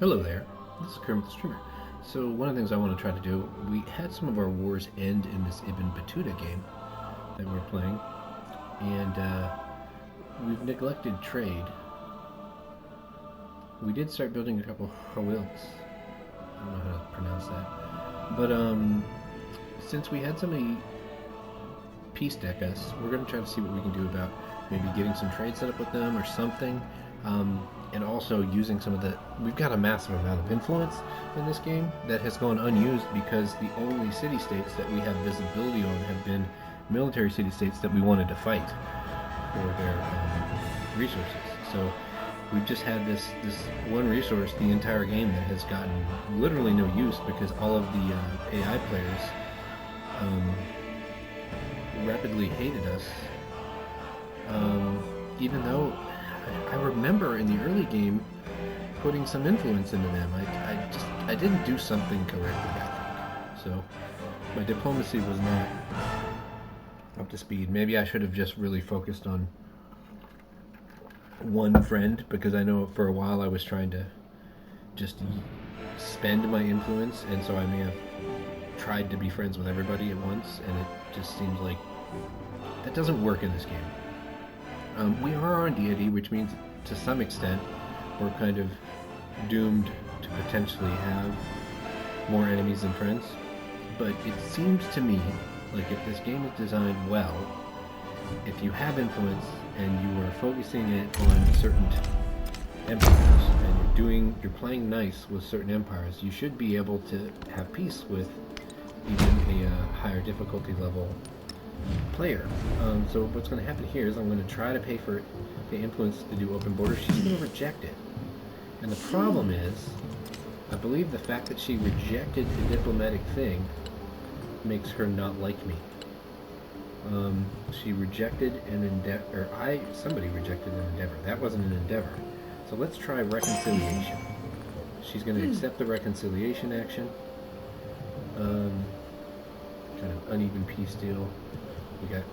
Hello there, this is Kermit the Streamer. So one of the things I want to try to do, we had some of our wars end in this IBN BATTUTA game that we're playing, and we've neglected trade. We did start building a couple Hawilts. I don't know how to pronounce that. But since we had somebody peace deck us, we're going to try to see what we can do about maybe getting some trade set up with them or something. And also using some of the... We've got a massive amount of influence in this game that has gone unused because the only city-states that we have visibility on have been military city-states that we wanted to fight for their resources. So we've just had this one resource the entire game that has gotten literally no use because all of the AI players rapidly hated us. Even though I remember in the early game putting some influence into them. I didn't do something correctly, I think. So my diplomacy was not up to speed. Maybe I should have just really focused on one friend, because I know for a while I was trying to just spend my influence, and so I may have tried to be friends with everybody at once, and it just seems like that doesn't work in this game. We are on deity, which means to some extent we're kind of doomed to potentially have more enemies than friends. But it seems to me like if this game is designed well, if you have influence and you are focusing it on certain empires and you're playing nice with certain empires, you should be able to have peace with even a higher difficulty level player. So what's going to happen here is I'm going to try to pay for the influence to do open borders. She's going to reject it. And the problem is, I believe the fact that she rejected a diplomatic thing makes her not like me. She rejected an endeavor, or somebody rejected an endeavor. That wasn't an endeavor. So let's try reconciliation. She's going to accept the reconciliation action. Kind of uneven peace deal.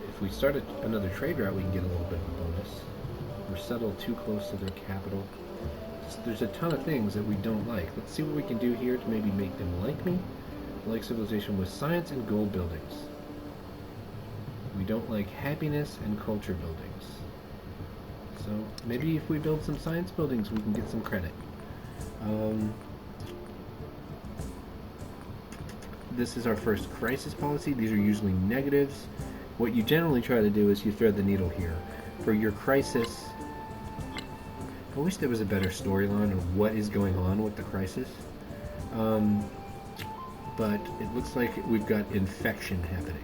If we start another trade route, we can get a little bit of a bonus. We're settled too close to their capital. There's a ton of things that we don't like. Let's see what we can do here to maybe make them like me. I like civilization with science and gold buildings. We don't like happiness and culture buildings. So maybe if we build some science buildings, we can get some credit. This is our first crisis policy. These are usually negatives. What you generally try to do is you thread the needle here. For your crisis, I wish there was a better storyline of what is going on with the crisis. But it looks like we've got infection happening.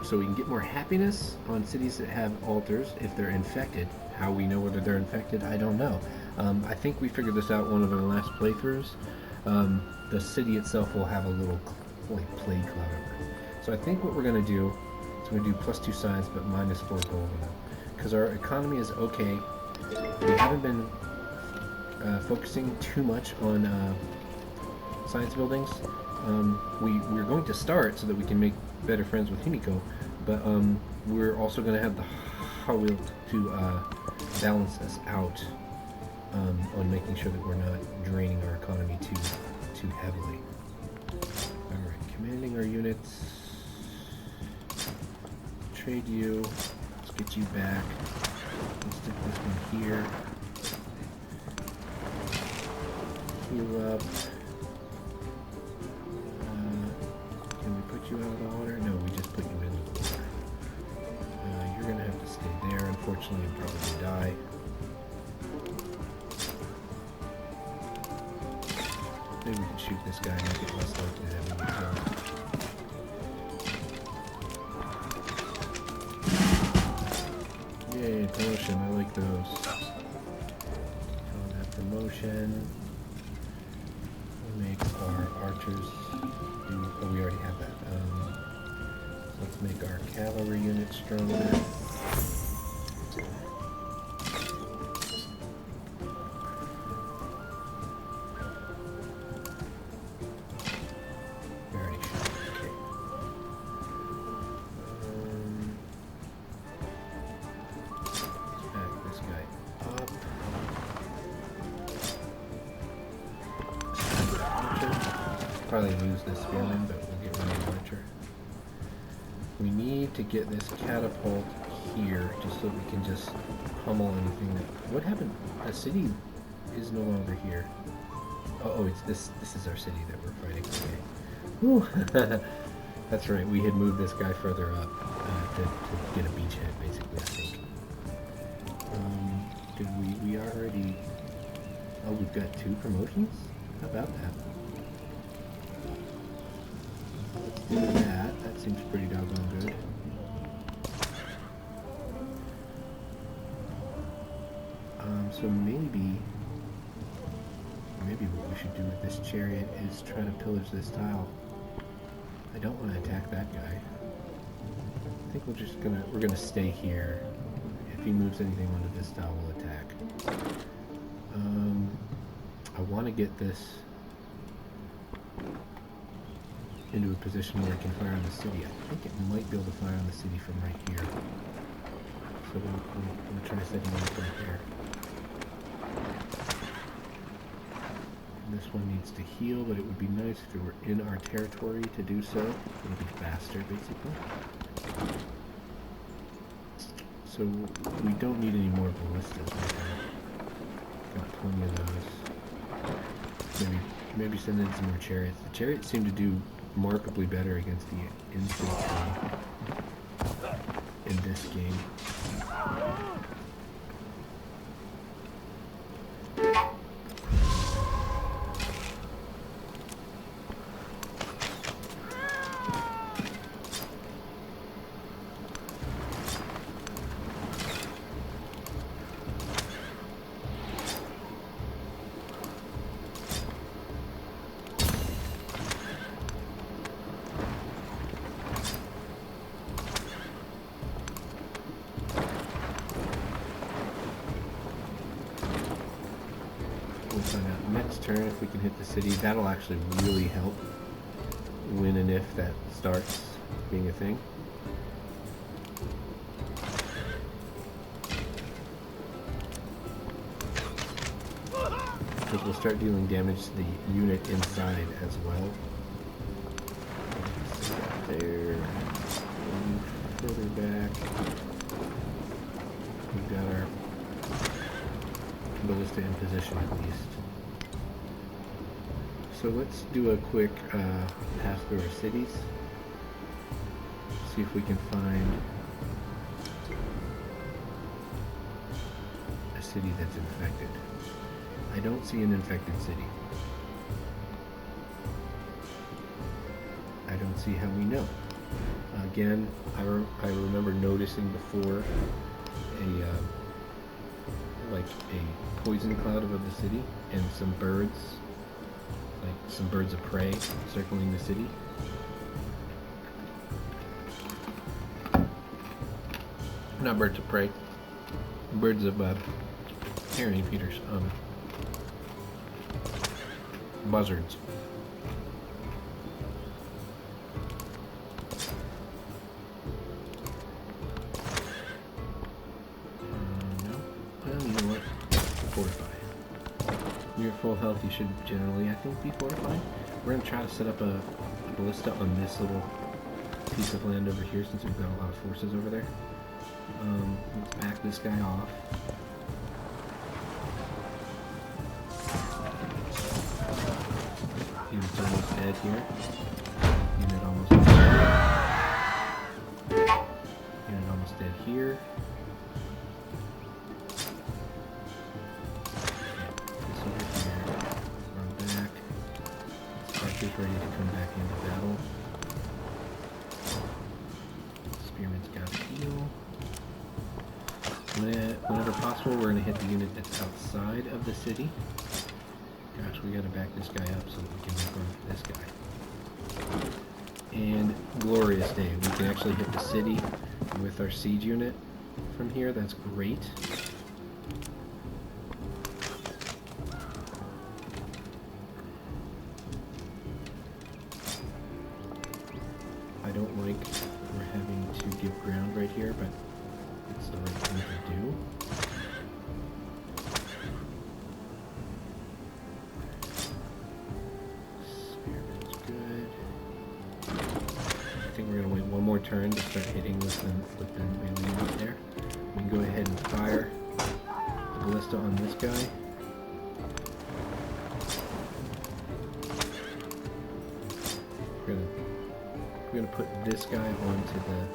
So we can get more happiness on cities that have altars if they're infected. How we know whether they're infected, I don't know. I think we figured this out one of our last playthroughs. The city itself will have a little plague cloud over it. So I think what we're going to do is we're going to do +2 science but -4 gold, because our economy is okay. We haven't been focusing too much on science buildings. We're going to start so that we can make better friends with Himiko, but we're also going to have the Hawil to balance us out on making sure that we're not draining our economy too heavily. Alright, commanding our units. Trade you. Let's get you back. Let's stick this one here. Heal up. Can we put you out of the water? No, we just put you into the water. You're gonna have to stay there. Unfortunately, you'll probably die. Maybe we can shoot this guy and make it less likely to have him killed. Yay, promotion. I like those. On that promotion, we'll make our archers do... Oh, we already have that. Let's make our cavalry unit stronger. probably lose this spearman, but we'll get rid of the archer. We need to get this catapult here, just so we can just pummel anything that... What happened? The city is no longer here. Oh, it's this. This is our city that we're fighting. Okay. Whew. That's right. We had moved this guy further up to get a beachhead, basically. I think. Did we already? Oh, we've got 2 promotions. How about that? Let's do that. That seems pretty doggone good. So maybe what we should do with this chariot is try to pillage this tile. I don't want to attack that guy. I think we're gonna stay here. If he moves anything onto this tile, we'll attack. I want to get this into a position where it can fire on the city. I think it might be able to fire on the city from right here. So we'll try setting it up right there. This one needs to heal, but it would be nice if it were in our territory to do so. It would be faster, basically. So we don't need any more ballistas right now. Got plenty of those. Maybe send in some more chariots. The chariots seem to do remarkably better against the infantry in this game. Next turn, if we can hit the city, that'll actually really help when and if that starts being a thing. Because we'll start dealing damage to the unit inside as well. There. And further back. We've got our ballista in position at least. So let's do a quick pass through our cities. See if we can find a city that's infected. I don't see an infected city. I don't see how we know. Again, I remember noticing before like a poison cloud above the city and some birds, like some birds of prey circling the city. Not birds of prey, birds of carrion feeders, buzzards. Full health, you should generally, I think, be fortified. We're going to try to set up a ballista on this little piece of land over here since we've got a lot of forces over there. Let's back this guy off. Unit's almost dead here. Unit almost dead. Unit almost dead here. Ready to come back into battle. Spearman's got to heal. Whenever possible, we're going to hit the unit that's outside of the city. Gosh, we got to back this guy up so that we can make room for this guy. And glorious day. We can actually hit the city with our siege unit from here. That's great. I don't like we're having to give ground right here, but it's the right thing to do. Spearman's turn to start hitting with the melee unit there. We can go ahead and fire the ballista on this guy. We're gonna put this guy onto the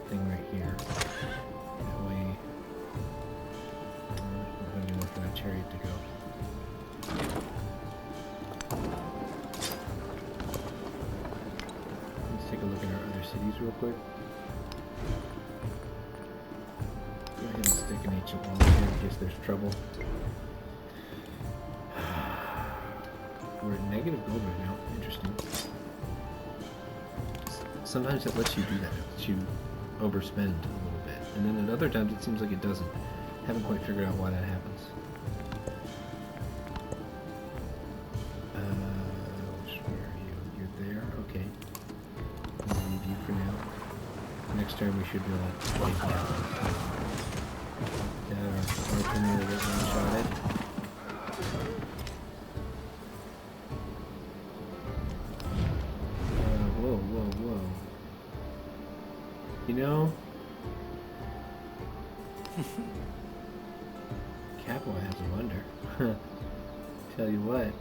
thing right here. That way, I'm gonna wait for that chariot to go. Let's take a look at our other cities real quick. Go ahead and stick an ancient wall here in case there's trouble. We're at negative gold right now. Interesting. Sometimes it lets you do that. It lets you overspend a little bit. And then at other times it seems like it doesn't. Haven't quite figured out why that happens. Where are you? You're there? Okay. I'll leave you for now. Next turn we should be able to take that. Our tornado get one-shotted. Whoa. You know, Capua has a wonder. Tell you what,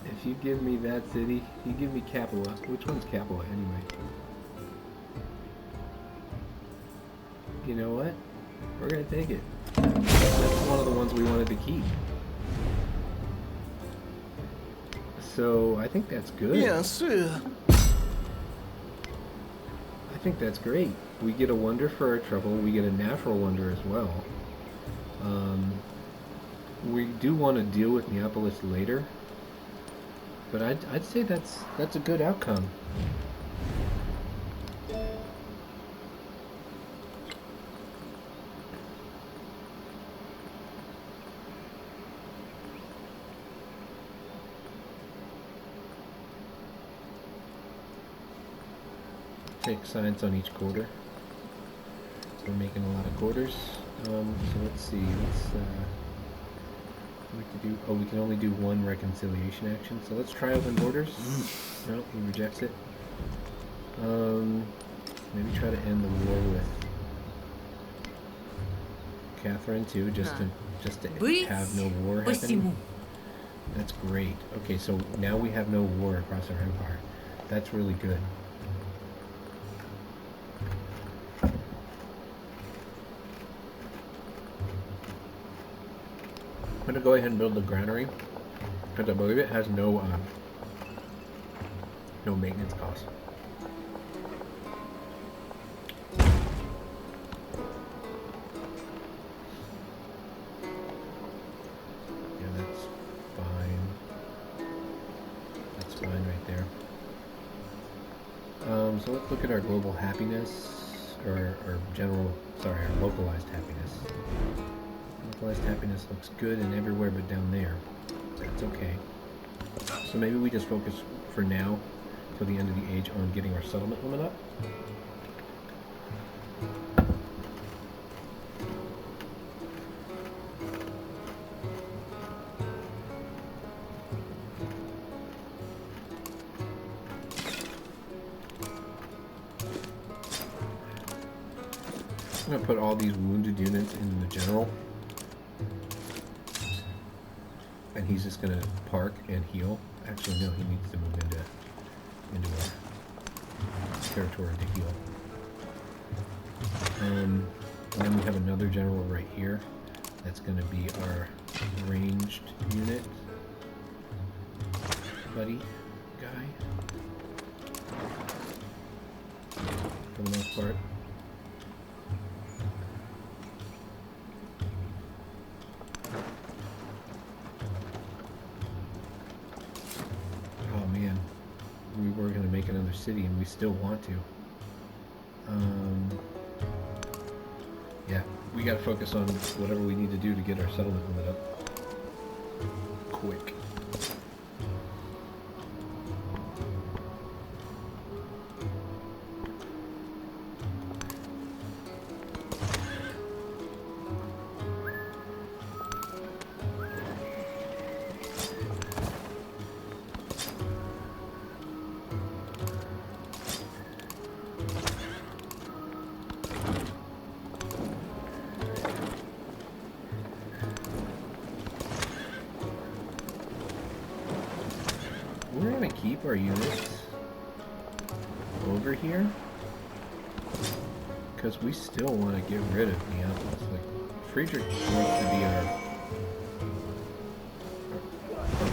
if you give me that city, you give me Capua. Which one's Capua anyway? You know what? We're gonna take it. That's one of the ones we wanted to keep. So I think that's good. Bien sûr. I think that's great. We get a wonder for our trouble. We get a natural wonder as well. We do want to deal with Neapolis later, but I'd say that's a good outcome. Take science on each quarter. So we're making a lot of quarters. So let's see. We can do. Oh, we can only do one reconciliation action. So let's try open borders. No, he rejects it. Maybe try to end the war with Catherine too, just to have no war happening. That's great. Okay, so now we have no war across our empire. That's really good. I'm gonna go ahead and build the granary because I believe it has no maintenance costs. Yeah, that's fine. That's fine right there. So let's look at our global happiness, or our localized happiness. Localized happiness looks good and everywhere but down there. That's okay. So maybe we just focus for now, till the end of the age, on getting our settlement limit up. I'm going to put all these wounded units in the general. And he's just going to park and heal. Actually, no, he needs to move into our territory to heal. And then we have another general right here. That's going to be our ranged unit buddy guy. For the most part. Another city, and we still want to. Yeah, we gotta focus on whatever we need to do to get our settlement limit up quick. keep our units over here because we still want to get rid of Neapolis. Like, Friedrich wants to be our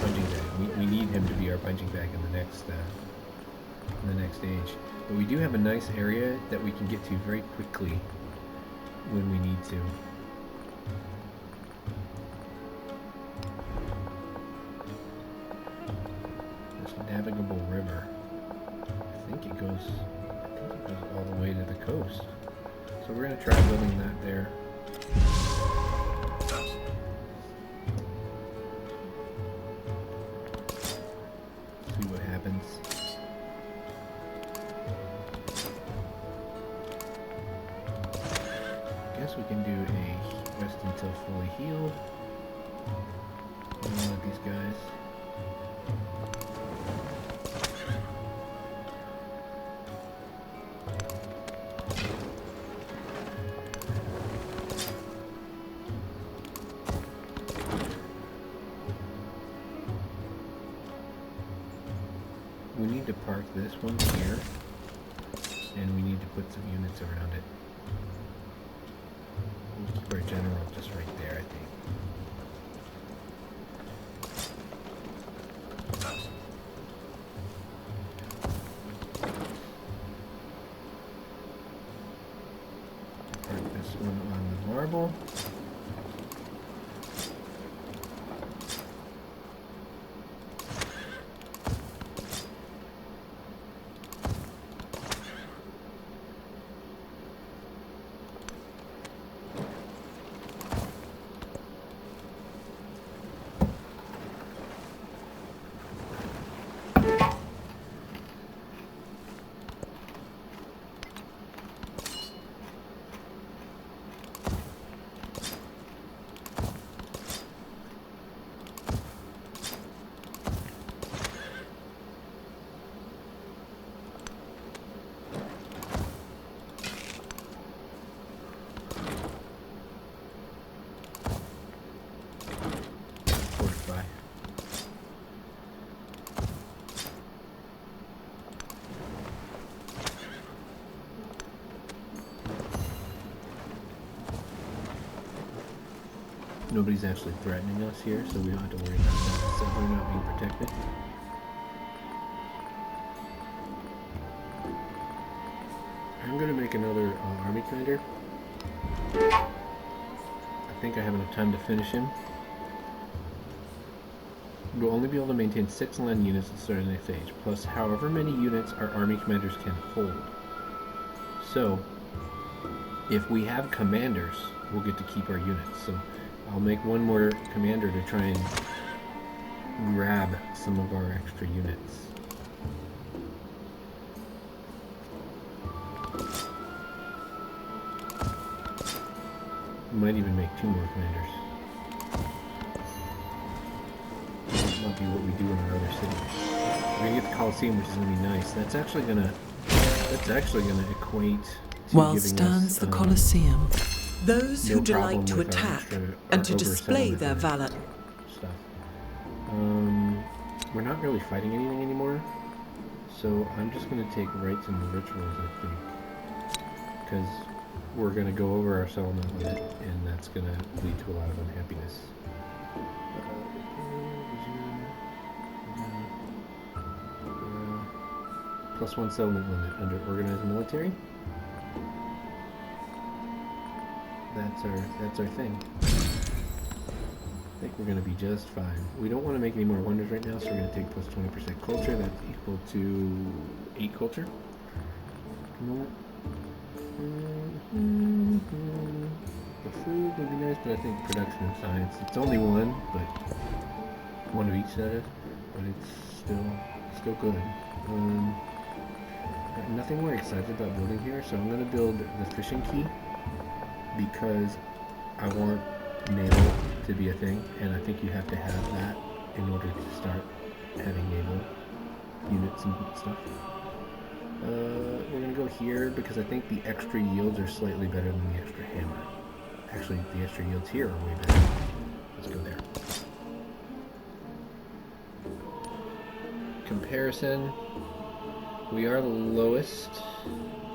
punching bag. We need him to be our punching bag in the next age. But we do have a nice area that we can get to very quickly when we need to. This navigable river. I think it goes all the way to the coast. So we're gonna try building that there. See what happens. Guess we can do a rest until fully healed. One of these guys. We need to park this one here, and we need to put some units around it. We'll keep our general just right there, I think. Park this one on the marble. Nobody's actually threatening us here, so we don't have to worry about that, so we're not being protected. I'm going to make another army commander. I think I have enough time to finish him. We'll only be able to maintain 6 land units at the start of the next age, plus however many units our army commanders can hold. So, if we have commanders, we'll get to keep our units. So I'll make one more commander to try and grab some of our extra units. Might even make 2 more commanders. That might be what we do in our other city. We're gonna get the Colosseum, which is gonna be nice. That's actually gonna equate to While giving stands us, the Colosseum, those who no delight problem to with our attack extra- and our to display their oversettlement valor. stuff. We're not really fighting anything anymore, so I'm just going to take rites and rituals, I think, because we're going to go over our settlement limit, and that's going to lead to a lot of unhappiness. +1 settlement limit under organized military. That's our thing. I think we're going to be just fine. We don't want to make any more wonders right now, so we're going to take +20% culture. That's equal to 8 culture. The food would be nice, but I think production and science. It's only 1, but 1 of each, that is. But it's still good. Nothing we're excited about building here, so I'm going to build the fishing key because I want naval to be a thing, and I think you have to have that in order to start having naval units and stuff. We're going to go here because I think the extra yields are slightly better than the extra hammer. Actually, the extra yields here are way better. Let's go there. comparison, we are the lowest,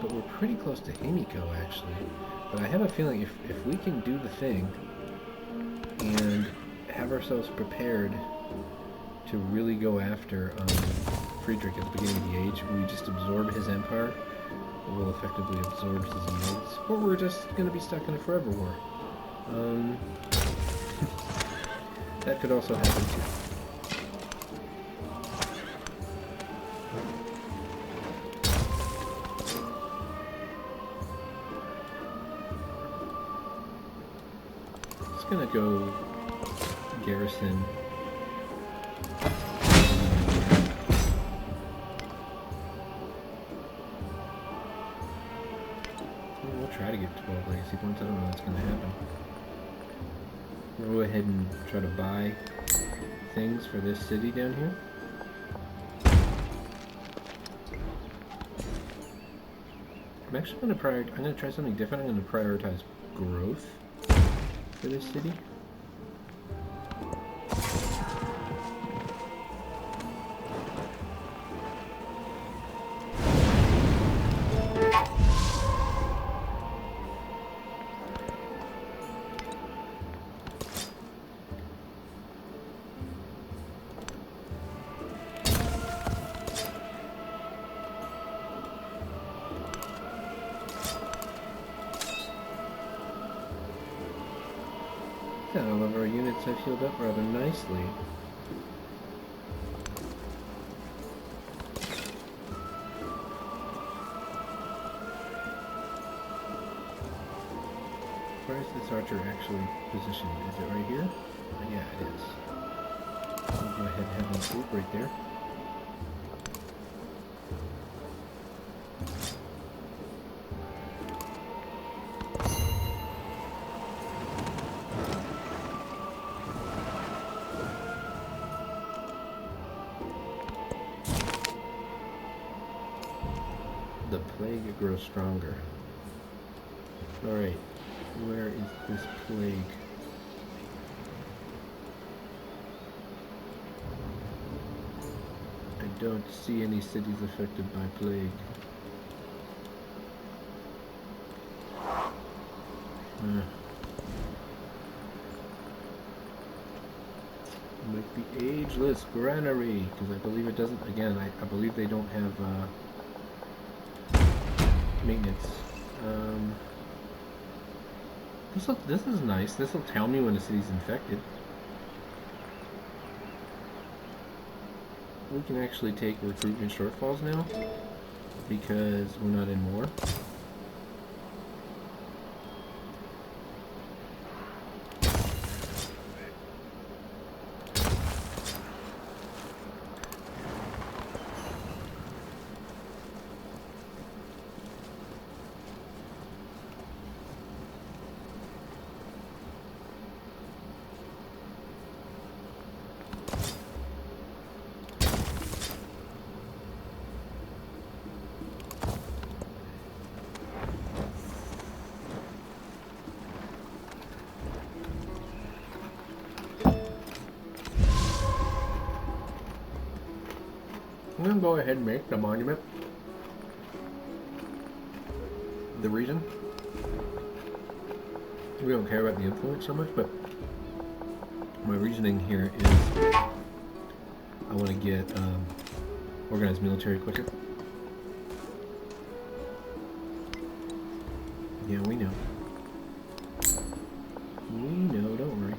but we're pretty close to Himiko actually. But I have a feeling if we can do the thing and have ourselves prepared to really go after Friedrich at the beginning of the age, we just absorb his empire, we'll effectively absorb his yields, or we're just going to be stuck in a forever war. That could also happen too. Just gonna go garrison. We'll try to get 12 legacy points. I don't know what's gonna happen. We'll go ahead and try to buy things for this city down here. I'm actually going to I'm going to try something different. I'm going to prioritize growth for this city. All of our units have healed up rather nicely. Where is this archer actually positioned? Is it right here? Yeah, it is. We'll go ahead and have him swoop right there. The plague grows stronger. Alright, where is this plague? I don't see any cities affected by plague. Like the ageless granary, because I believe it doesn't, again, I believe they don't have maintenance. This is nice. This will tell me when a city's infected. We can actually take recruitment shortfalls now because we're not in war. I'm going to go ahead and make the monument. The reason we don't care about the influence so much, but my reasoning here is I want to get organized military quicker. Yeah, we know. We know, don't worry.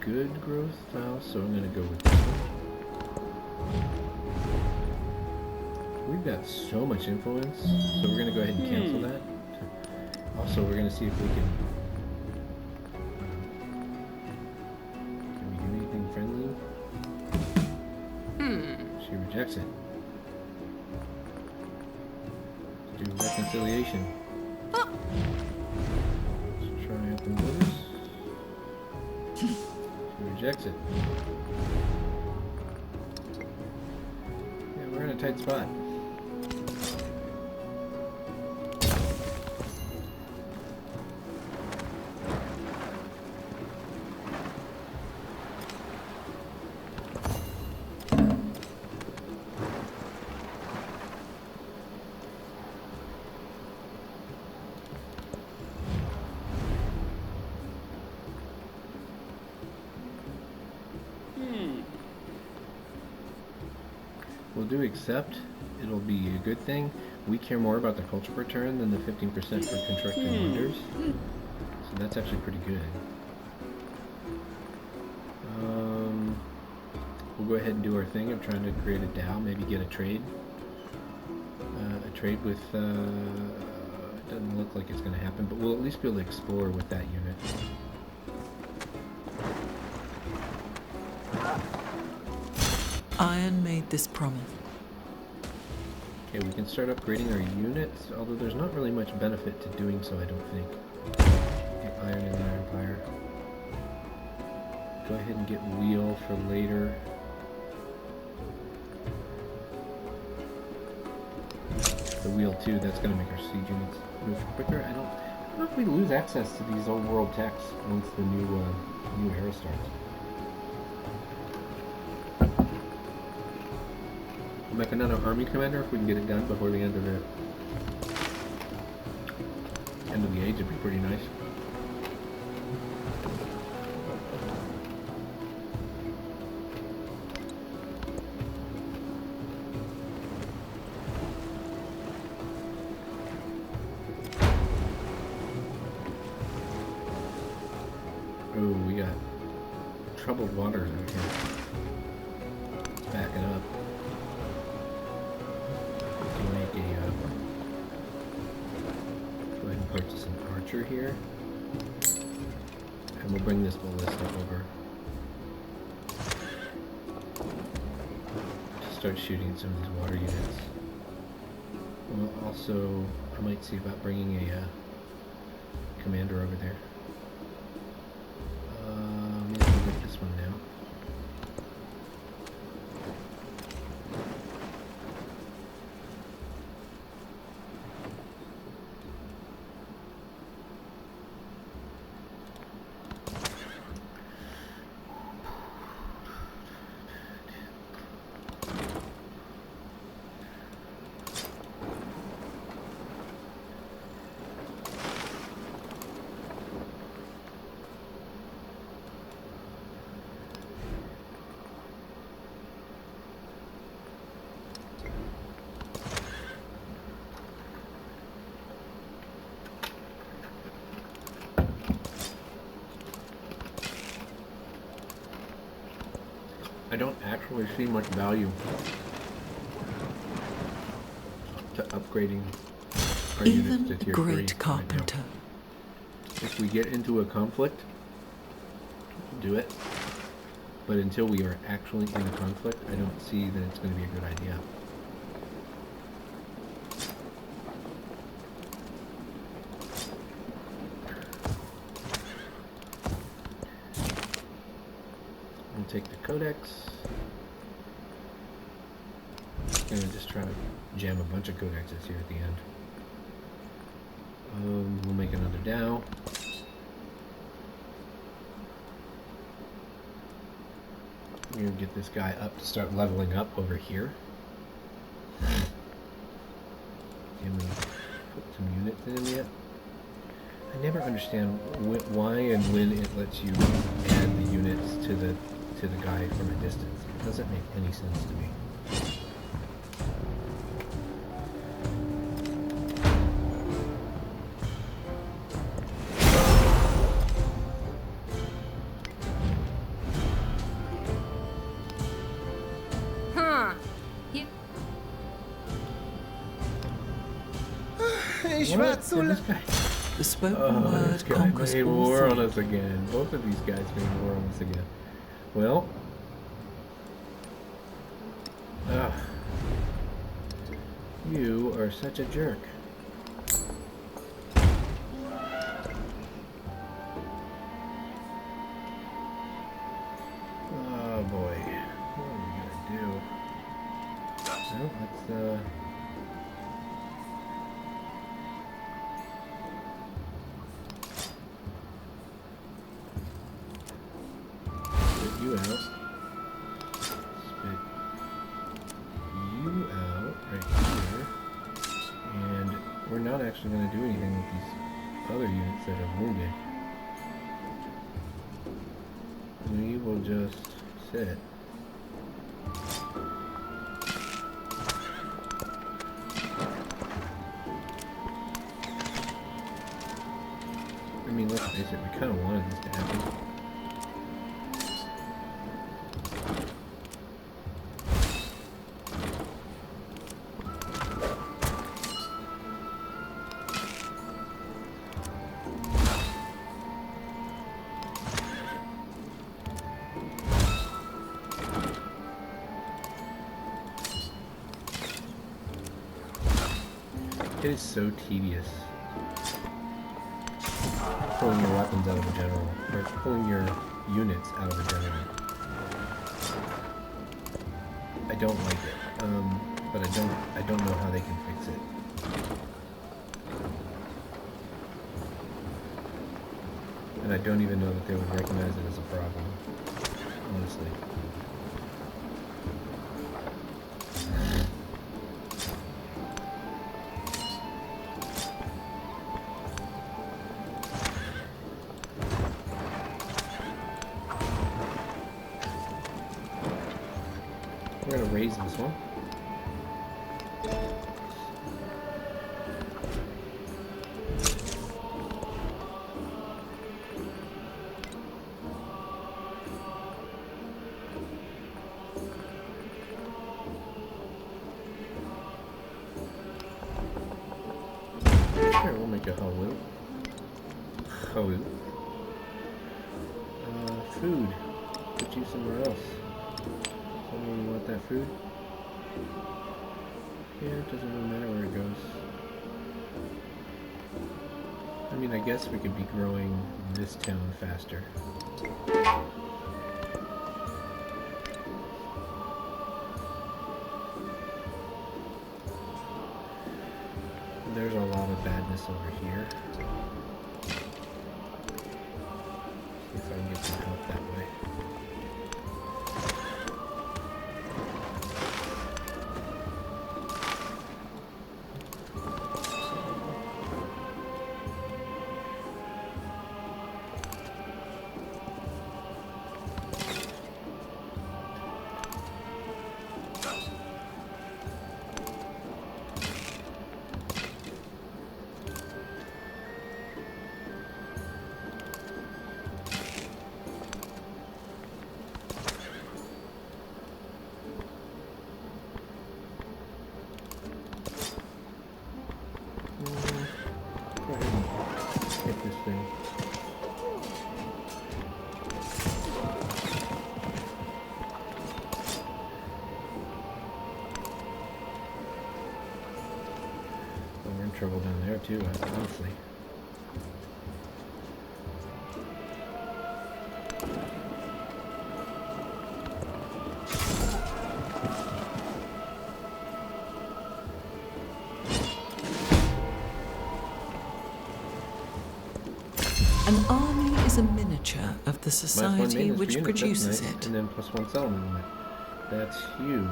Good growth now, so I'm going to go with this one. We've got so much influence, so we're going to go ahead and cancel that. Also, we're going to see if we can rejects it. Let's do reconciliation. Let's try up and notice. She rejects it. Yeah, we're in a tight spot. We'll do accept. It'll be a good thing. We care more about the culture return than the 15% for constructing wonders. So that's actually pretty good. We'll go ahead and do our thing of trying to create a DAO, maybe get a trade. A trade with, it doesn't look like it's going to happen, but we'll at least be able to explore with that unit. Iron made this promise. Okay, we can start upgrading our units, although there's not really much benefit to doing so, I don't think. Get iron and iron fire. Go ahead and get wheel for later. The wheel too, that's going to make our siege units move quicker. I don't know if we lose access to these old world techs once the new era starts. We'll make another army commander if we can get it done before the end of the age. It'd be pretty nice. Oh, we got troubled waters out here. Let's back it up. We can make a, go ahead and purchase an archer here. And we'll bring this ballista over. To start shooting at some of these water units. We'll also, I might see about bringing a commander over there. Maybe we'll get this one now. I don't actually see much value to upgrading our units to Even a tier 3 great carpenter. right now. If we get into a conflict, do it. But until we are actually in a conflict, I don't see that it's going to be a good idea. We'll take the codex. I'm gonna just try to jam a bunch of codexes here at the end. We'll make another DAO. We're gonna get this guy up to start leveling up over here. Can we put some units in yet? I never understand why and when it lets you add the units to the guy from a distance. It doesn't make any sense to me. What? Did this guy? The spoken word This guy conquers made all war on things. us again. Both of these guys made war on us again. Well, You are such a jerk. Oh boy. What are we gonna do? Well, let's spit you out. Spit you out right here. And we're not actually going to do anything with these other units that are wounded. We will just sit. I mean, let's face it, we kind of wanted this to happen. It is so tedious pulling your weapons out of a general, or pulling your units out of a general. I don't like it, but I don't know how they can fix it. And I don't even know that they would recognize it as a problem, honestly. We're gonna raise this one. Sure, we'll make a Holu. Food. Put you somewhere else. Someone want that food? Yeah, it doesn't really matter where it goes. I mean, I guess we could be growing this town faster. There's a lot of badness over here. See if I can get some help that way. Go ahead and hit this thing. Oh, we're in trouble down there too, honestly. An army is a miniature of the society which produces nice. it. And then +1 settlement limit. That's huge.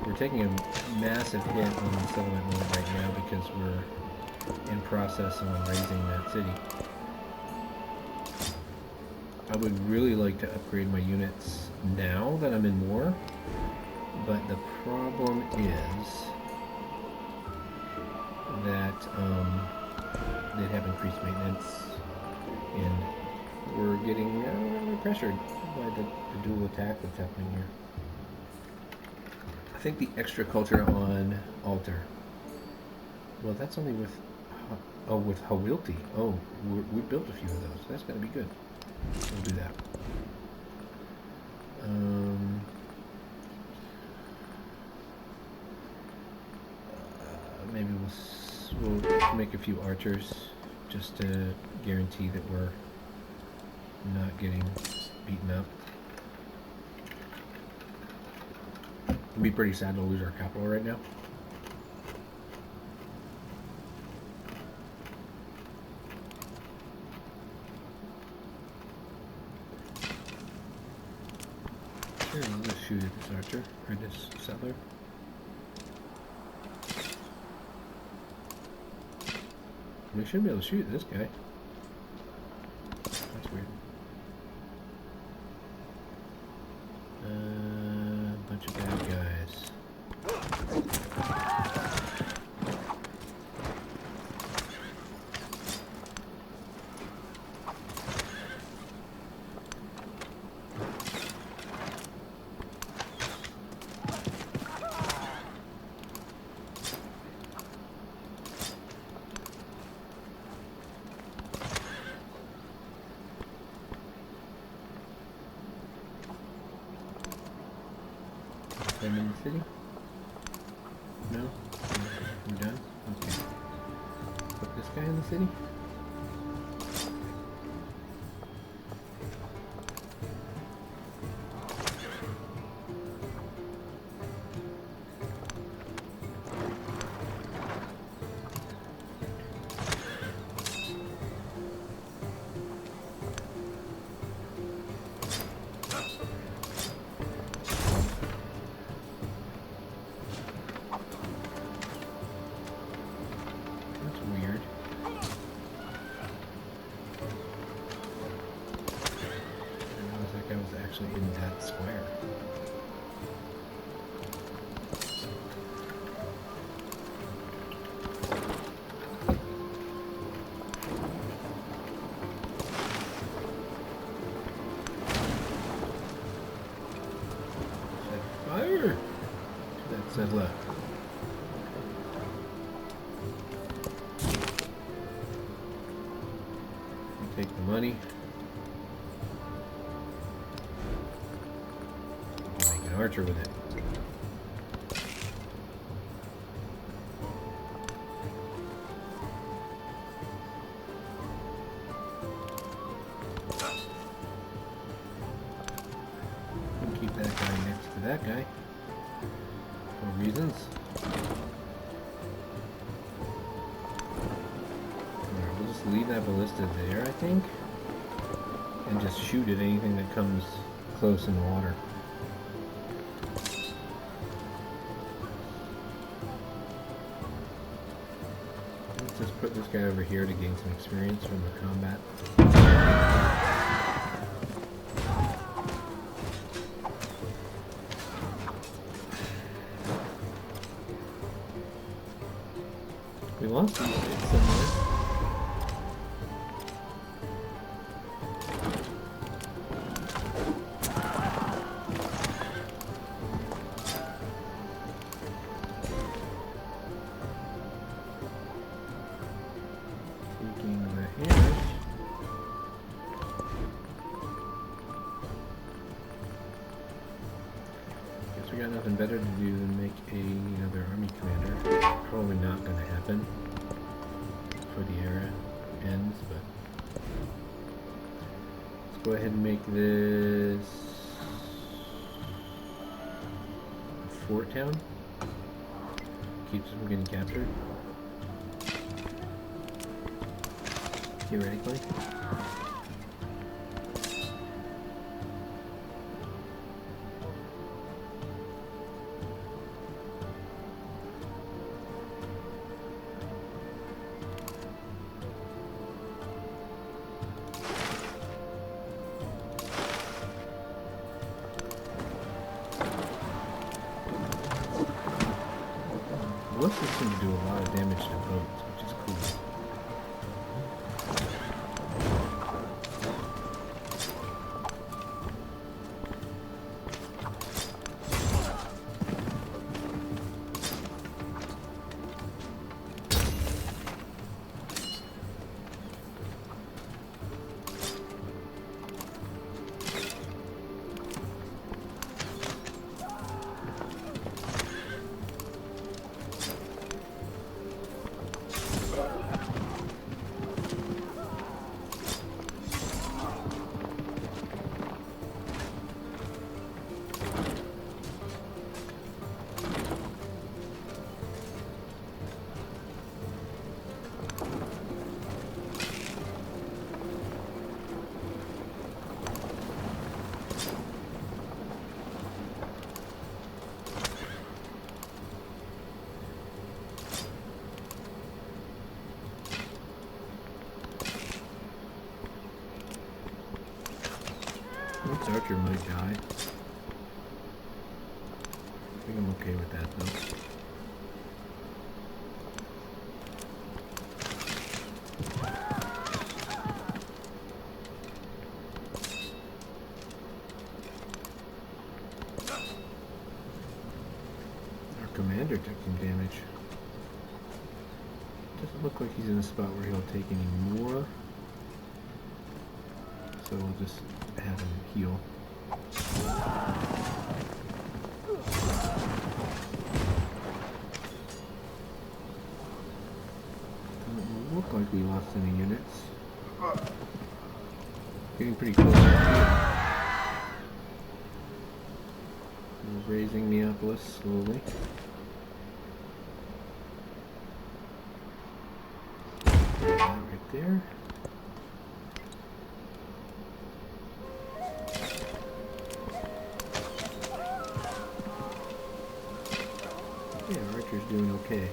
We're taking a massive hit on the settlement limit right now because we're in process on raising that city. I would really like to upgrade my units now that I'm in war, but the problem is that they'd have increased maintenance, and we're getting rather pressured by the dual attack that's happening here. I think the extra culture on Altar. Well, that's only with with Hawilti. Oh, we built a few of those. That's gonna be good. We'll do that. maybe we'll make a few archers just to guarantee that we're not getting beaten up. It'd be pretty sad to lose our capital right now. Sure, I'll just shoot at this archer, or this settler. We should be able to shoot this guy. That's weird. Bunch of bad guys. I'm in the city? No? We're done? Okay. Put this guy in the city? Actually in that square. Set fire to that settler. Take the money. Archer with it. We'll keep that guy next to that guy for reasons. Alright, we'll just leave that ballista there, I think, and just shoot at anything that comes close in the water. Just put this guy over here to gain some experience from the combat. We lost these bits somewhere. We got nothing better to do than make another army commander. Probably not going to happen before the era ends, but let's go ahead and make this a fort town. Keeps them getting captured. Theoretically. Ballistas seem to do a lot of damage to boats, which is cool. This archer might die. I think I'm okay with that though. Our commander took some damage. Doesn't look like he's in a spot where he'll take any more. So we'll just have him heal. Doesn't look like we lost any units. Getting pretty close. We're raising Neapolis slowly. That right there. Yeah, Archer's doing okay.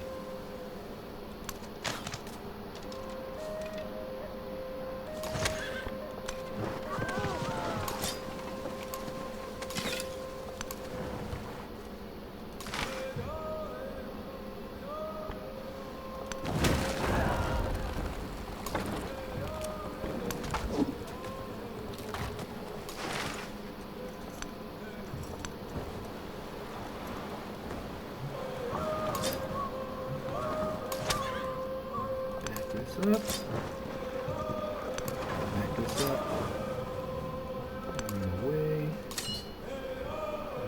Up. Back this up. Run away.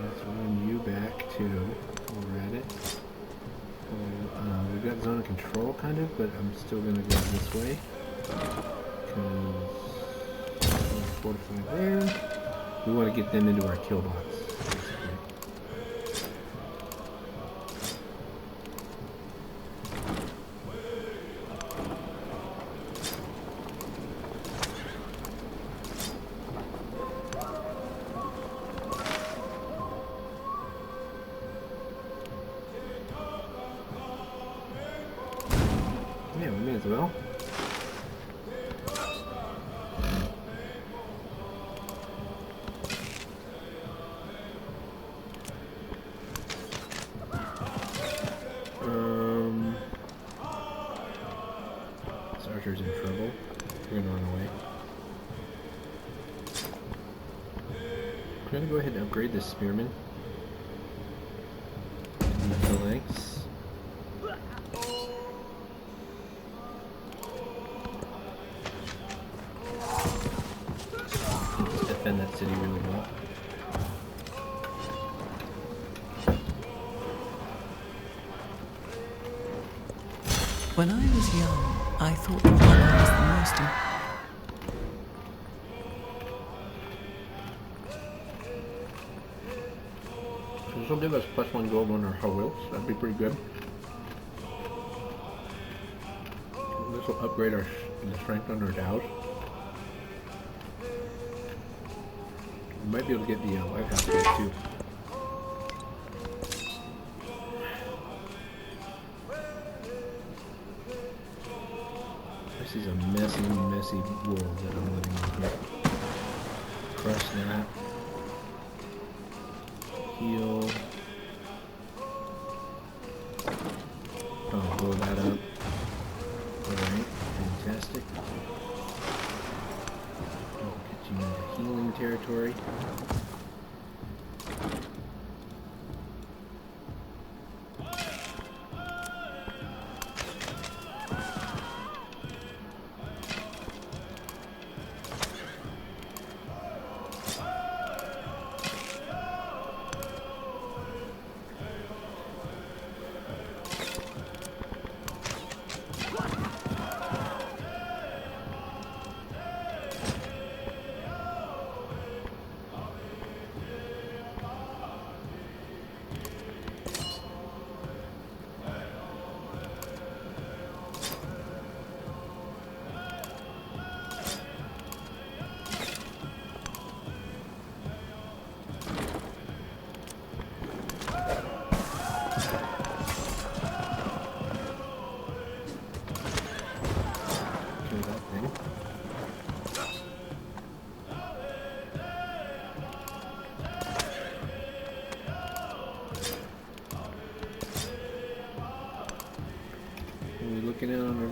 Let's run you back too. We're at it. We've got zone of control kind of, but I'm still gonna go this way. Because fortify there. We want to get them into our kill box. Yeah, we may as well. This archer's in trouble. We're gonna run away. We're gonna go ahead and upgrade this spearman. The lengths. Defend that city really well. When I was young, I thought the runner was the most So this will give us +1 gold on our Howils. That'd be pretty good. This will upgrade the strength on our Dows. We might be able to get the lighthouse too. This is a messy world that I'm living in here. Crush that. Heal. Oh, blow that up. Alright, fantastic. Oh, get you into healing territory.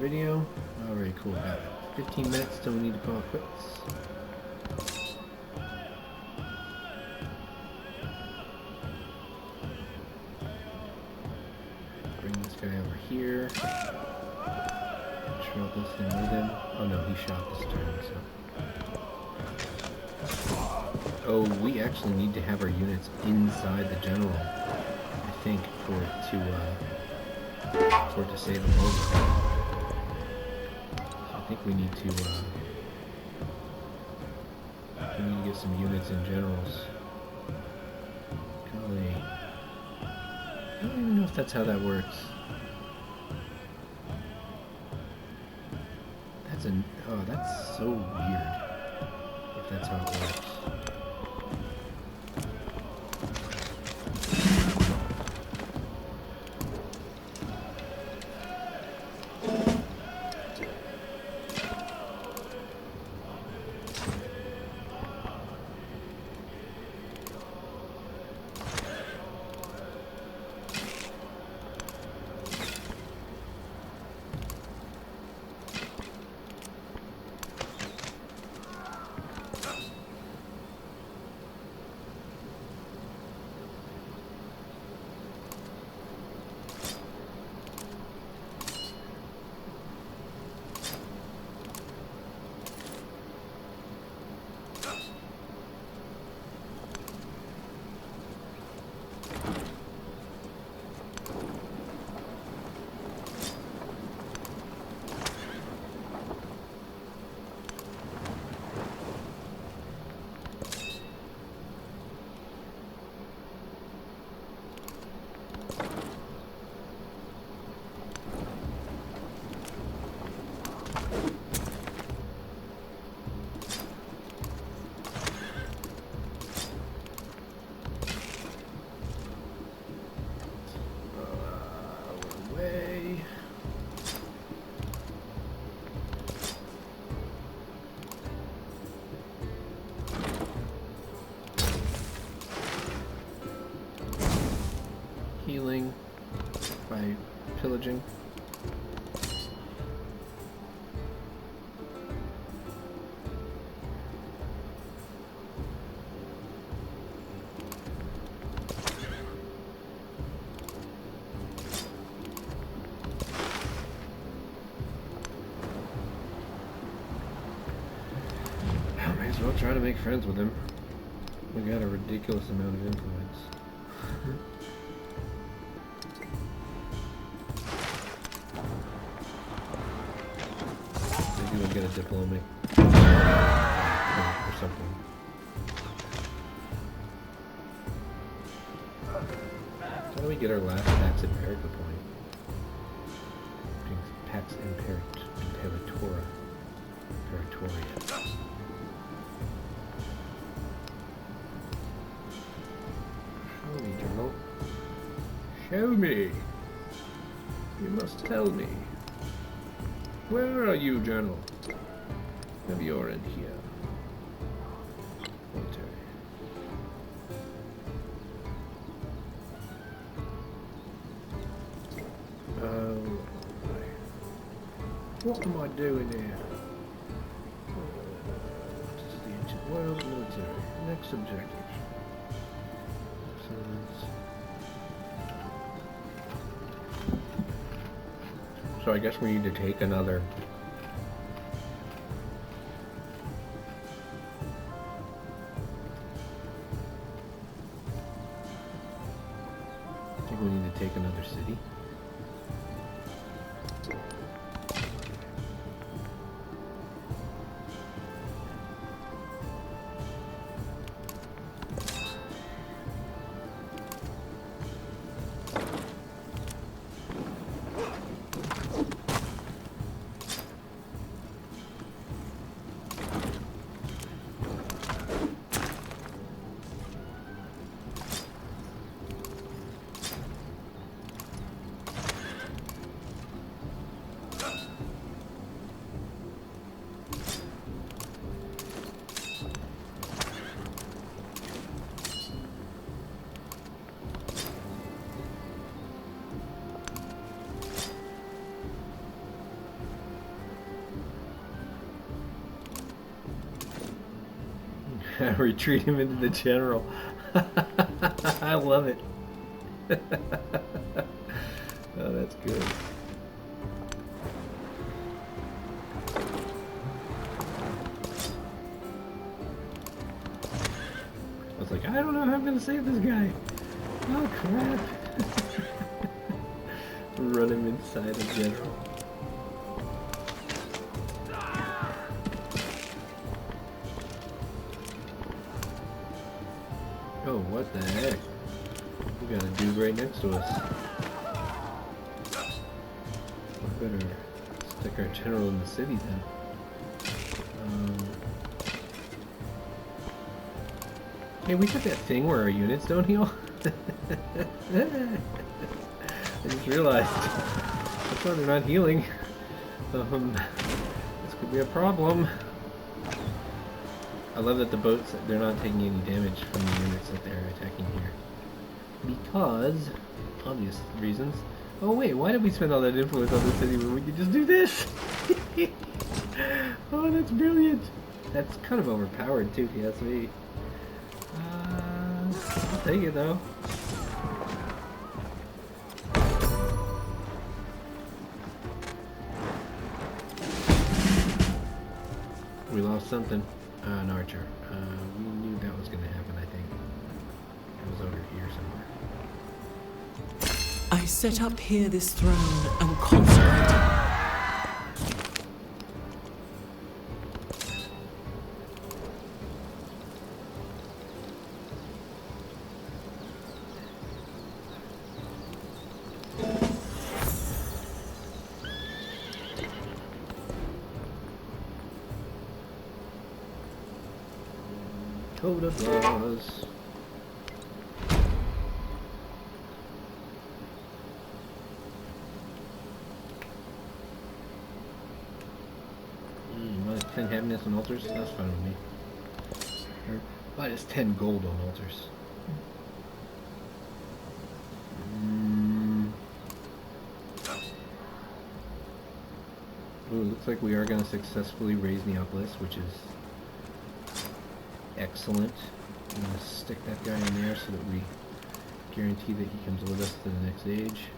video. Alright, cool. Got 15 minutes till we need to call it quits. Bring this guy over here. Shroud this thing with him. Oh no, he shot this turn, so. Oh, we actually need to have our units inside the general, I think, for it to save them over. So I think we need to get some units in generals. Golly. I don't even know if that's how that works. That's so weird. If that's how it works. Healing by pillaging. I may as well try to make friends with him. We got a ridiculous amount of influence. We'll get a diplomatic or something. How do we get our last Pax Imperator point? Pax Imperatora. Show me, General. Show me. You must tell me. Where are you, General? Maybe you're in here. Military. What am I doing here? What is the ancient world military? Next objective. So I guess we need to take another. I think we need to take another city. Retreat him into the general. I love it. Oh, that's good. I was like, I don't know how I'm gonna save this guy. Oh crap. Run him inside a general. Oh, what the heck? We got a dude right next to us. We better stick our general in the city then. Hey, we got that thing where our units don't heal? I just realized. That's why they're not healing. This could be a problem. I love that the boats, they're not taking any damage from the units that they're attacking here. Because, obvious reasons. Oh wait, why did we spend all that influence on the city when we could just do this? Oh, that's brilliant. That's kind of overpowered too, if you ask me. I'll take it though. We lost something. An archer. We knew that was going to happen, I think. It was over here somewhere. I set up here this throne and consecrate it. Code of laws. Minus 10 happiness on altars? That's fine with me. Or minus 10 gold on altars. Ooh, looks like we are going to successfully raise Neapolis, which is excellent. I'm going to stick that guy in there so that we guarantee that he comes with us to the next age.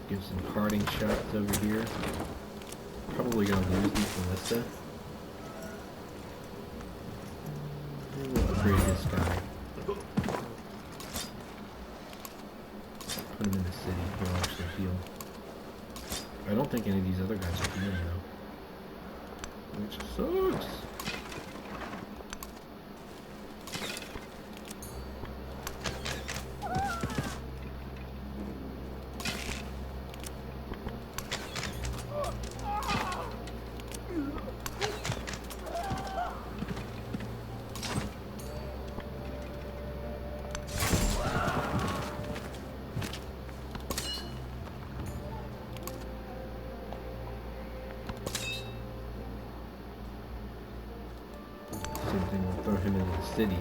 Give some parting shots over here. Probably going to lose these ballista. We'll upgrade this guy. Put him in the city. He'll actually heal. I don't think any of these other guys are healing though. Which sucks. Same thing, we'll throw him into the city,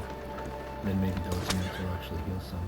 then maybe those units will actually heal some.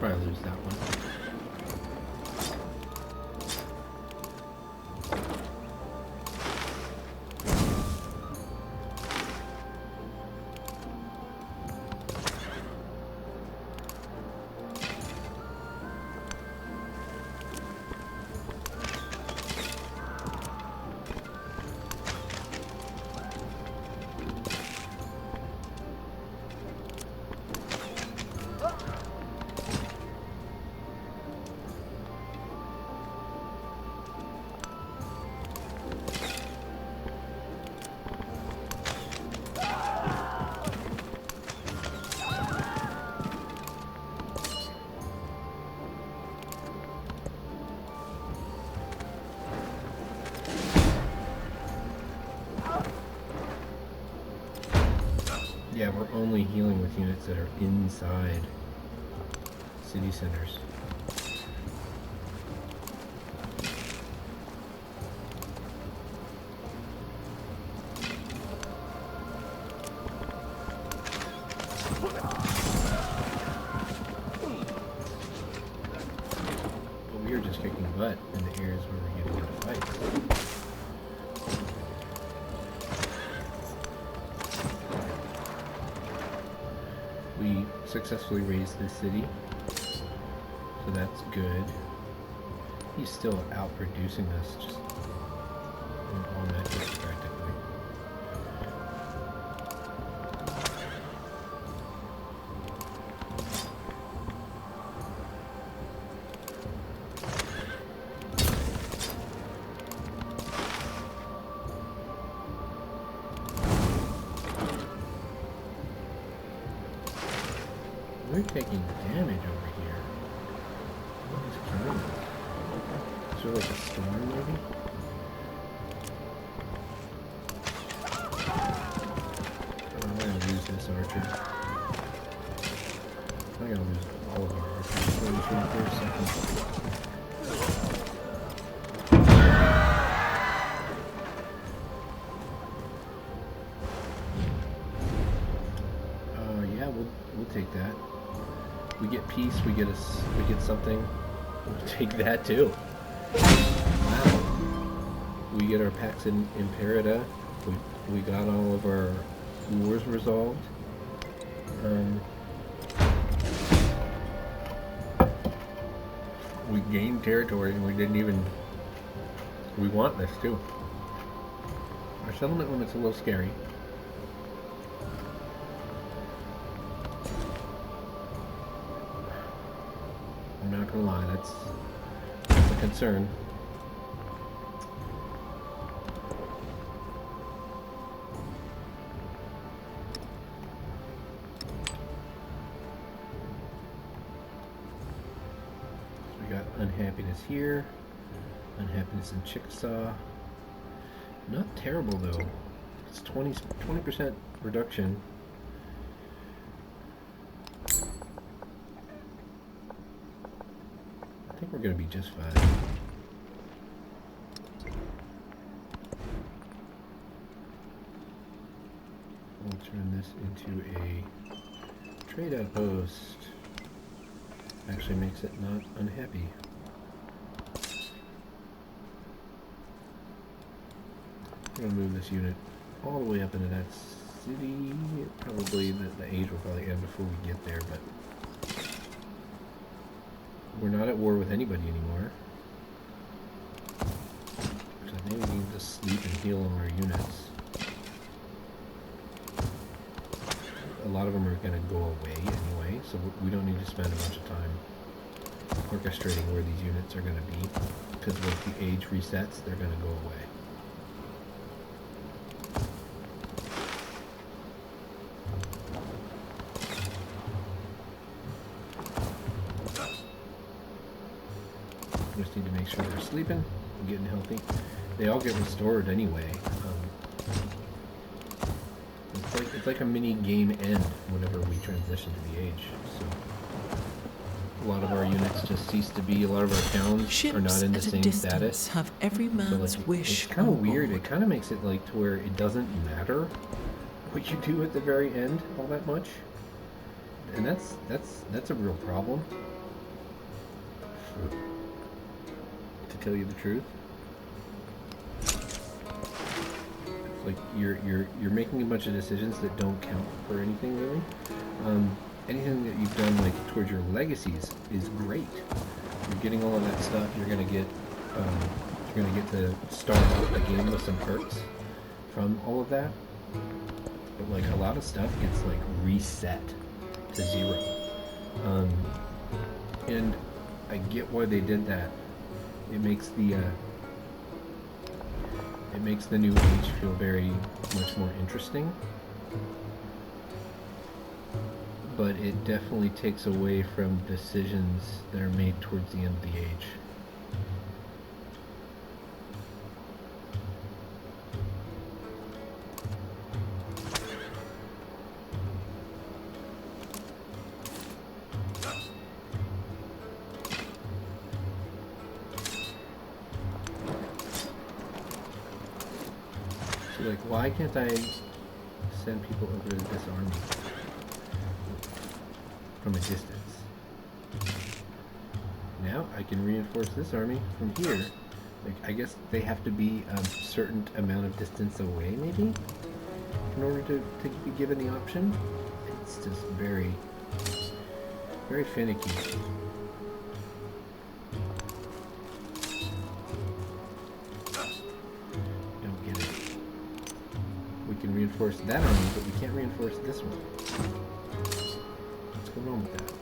Probably lose that one. Yeah, we're only healing with units that are inside city centers. But we are just kicking butt in the areas where we're getting into fights. We successfully raised this city, so that's good. He's still outproducing us, just in all metrics practically. We're taking damage over here. What is killing us? Is there like a storm maybe? I'm gonna lose this archer. I'm gonna lose all of our archers. So just wait for a second. Yeah, we'll take that. We get peace, we get something. We'll take that too. Wow. We get our Pax Imperata. We got all of our wars resolved. We gained territory and we didn't even... We want this too. Our settlement limit's a little scary. I'm not gonna lie, that's a concern. So we got unhappiness here, unhappiness in Chickasaw. Not terrible though. It's 20% reduction. I think we're gonna be just fine. We'll turn this into a trade outpost. Actually makes it not unhappy. I'm gonna move this unit all the way up into that city. Probably the age will probably end before we get there, but we're not at war with anybody anymore. So I think we need to sleep and heal on our units. A lot of them are going to go away anyway, so we don't need to spend a bunch of time orchestrating where these units are going to be, because once the age resets, they're going to go away. Just need to make sure they're sleeping and getting healthy. They all get restored anyway. It's like a mini game end whenever we transition to the age. So a lot of our units just cease to be. A lot of our towns Ships are not in the same status. Have every man's so wish. It's kind of weird. It kind of makes it like to where it doesn't matter what you do at the very end all that much, and that's a real problem. To tell you the truth, like you're making a bunch of decisions that don't count for anything really. Anything that you've done like towards your legacies is great. You're getting all of that stuff. You're gonna get to start out the game with some perks from all of that. But like a lot of stuff gets like reset to 0. And I get why they did that. It makes the new age feel very much more interesting, but it definitely takes away from decisions that are made towards the end of the age. Why can't I send people over to this army from a distance? Now I can reinforce this army from here. Like, I guess they have to be a certain amount of distance away, maybe, in order to be given the option. It's just very, very finicky. Don't get it. We can reinforce that army, but we can't reinforce this one. What's going on with that?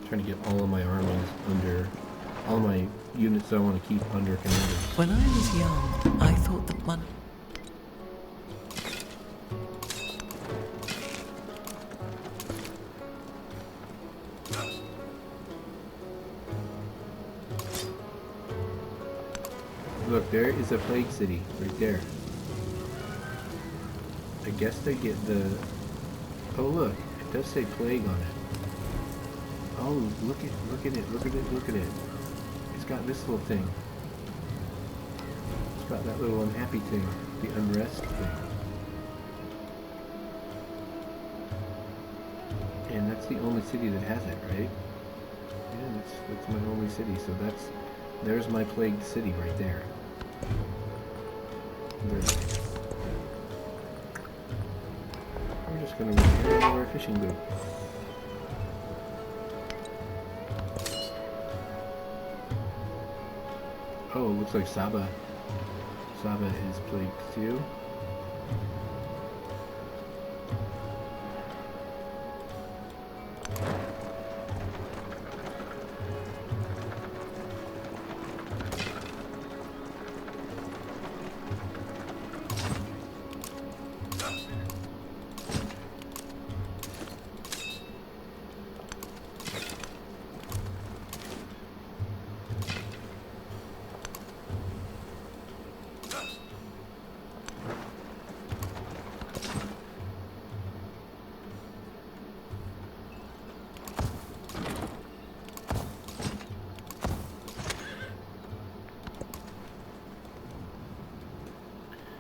Trying to get all of my armies under, all of my units that I want to keep under commanders. When I was young, I thought that one... Look, there is a plague city right there. I guess they get the... Oh look, it does say plague on it. Oh, look at it. It's got this little thing. It's got that little unhappy thing, the unrest thing. And that's the only city that has it, right? Yeah, that's my only city, so there's my plagued city right there. We're just gonna repair all our fishing boat. Oh, it looks like Saba is plagued too.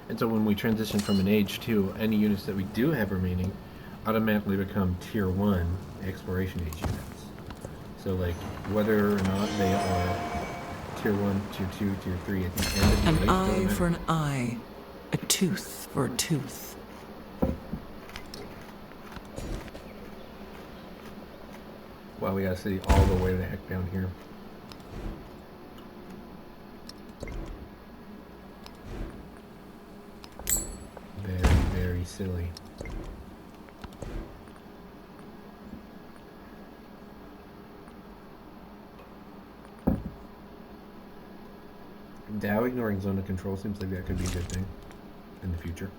And so when we transition from an age 2, any units that we do have remaining automatically become tier 1 exploration age units. So like whether or not they are tier 1, tier 2, tier 3 at the end of the An age, eye for an eye, a tooth for a tooth. Wow, we gotta see all the way the heck down here. Very, very silly. Dow ignoring zone of control seems like that could be a good thing in the future.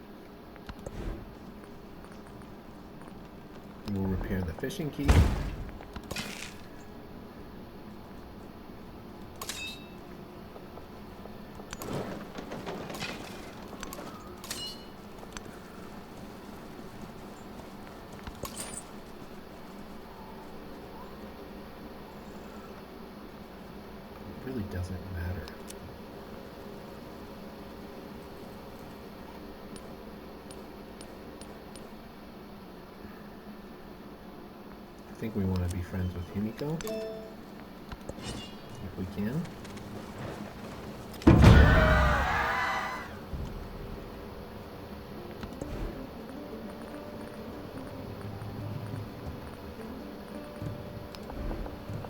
We'll repair the fishing key. Really doesn't matter. I think we want to be friends with Himiko, if we can.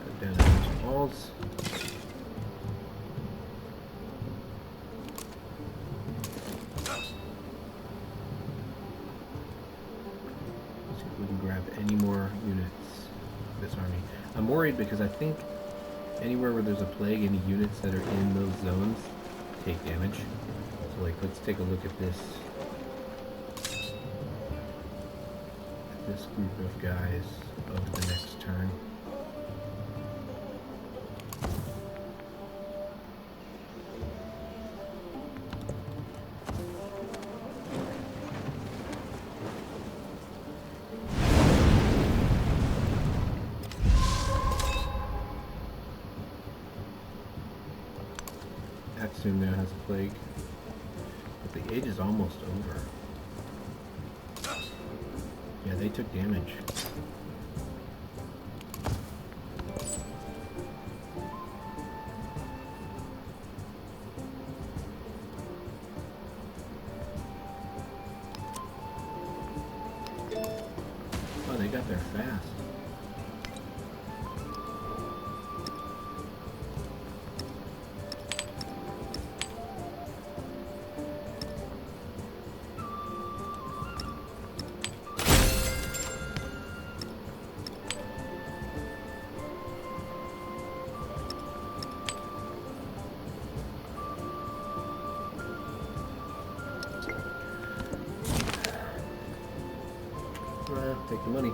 Put down a bunch of walls. We can grab any more units of this army. I'm worried because I think anywhere where there's a plague, any units that are in those zones take damage. So like, let's take a look at this group of guys over the next turn. assume now has a plague. But the age is almost over. Yeah, they took damage. Oh, they got there fast. Take the money.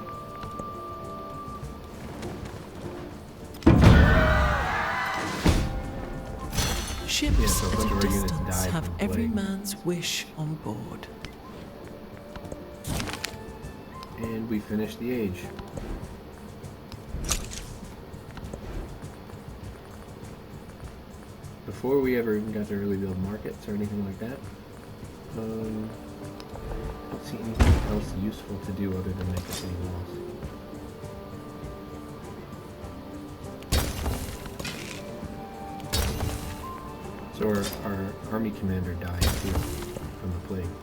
Ships at a distance have every man's wish on board. And we finished the age. Before we ever even got to really build markets or anything like that, I don't see anything else useful to do other than make a city walls. So our army commander died too from the plague.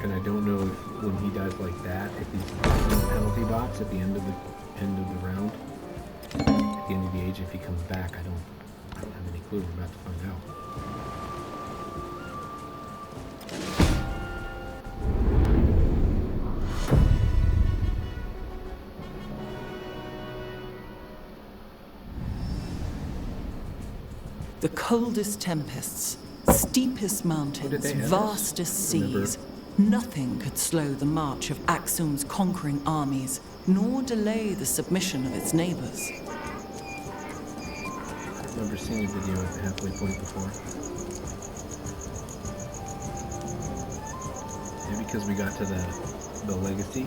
And I don't know if when he dies like that, if he's in the penalty box at the end of the round, at the end of the age, if he comes back, I don't have any clue. We're about to find out. The coldest tempests, steepest mountains, vastest seas. Nothing could slow the march of Axum's conquering armies, nor delay the submission of its neighbors. I remember seeing a video at the halfway point before. Maybe because we got to the legacy,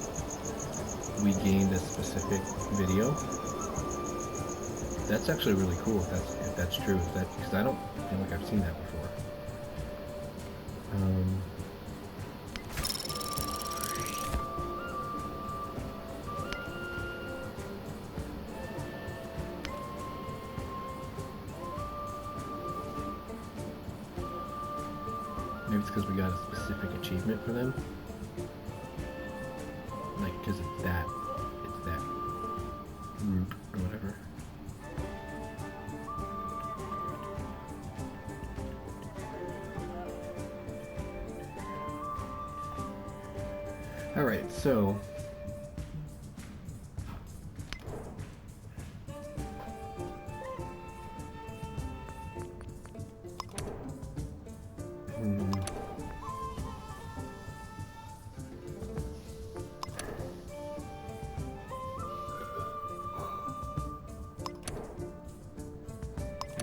we gained a specific video. That's actually really cool if that's true. Because I don't feel like I've seen that before. Maybe it's because we got a specific achievement for them. Like, because it's that route or whatever. Alright, so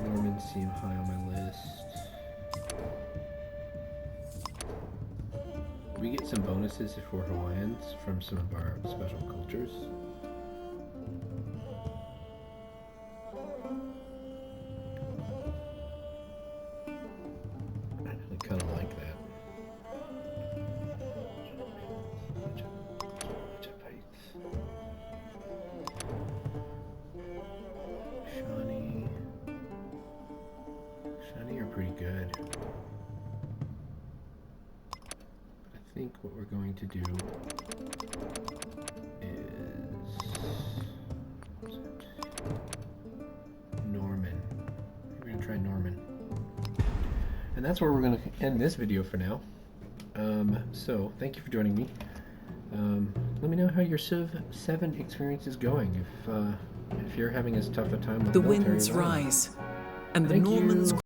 Normans seem high on my list. We get some bonuses if we're Hawaiians from some of our special cultures. I actually kind of like that. Shani are pretty good. I think what we're going to do is Norman. We're going to try Norman. And that's where we're going to end this video for now. So, thank you for joining me. Let me know how your Civ 7 experience is going. If you're having as tough a time with the winds rise, and the Normans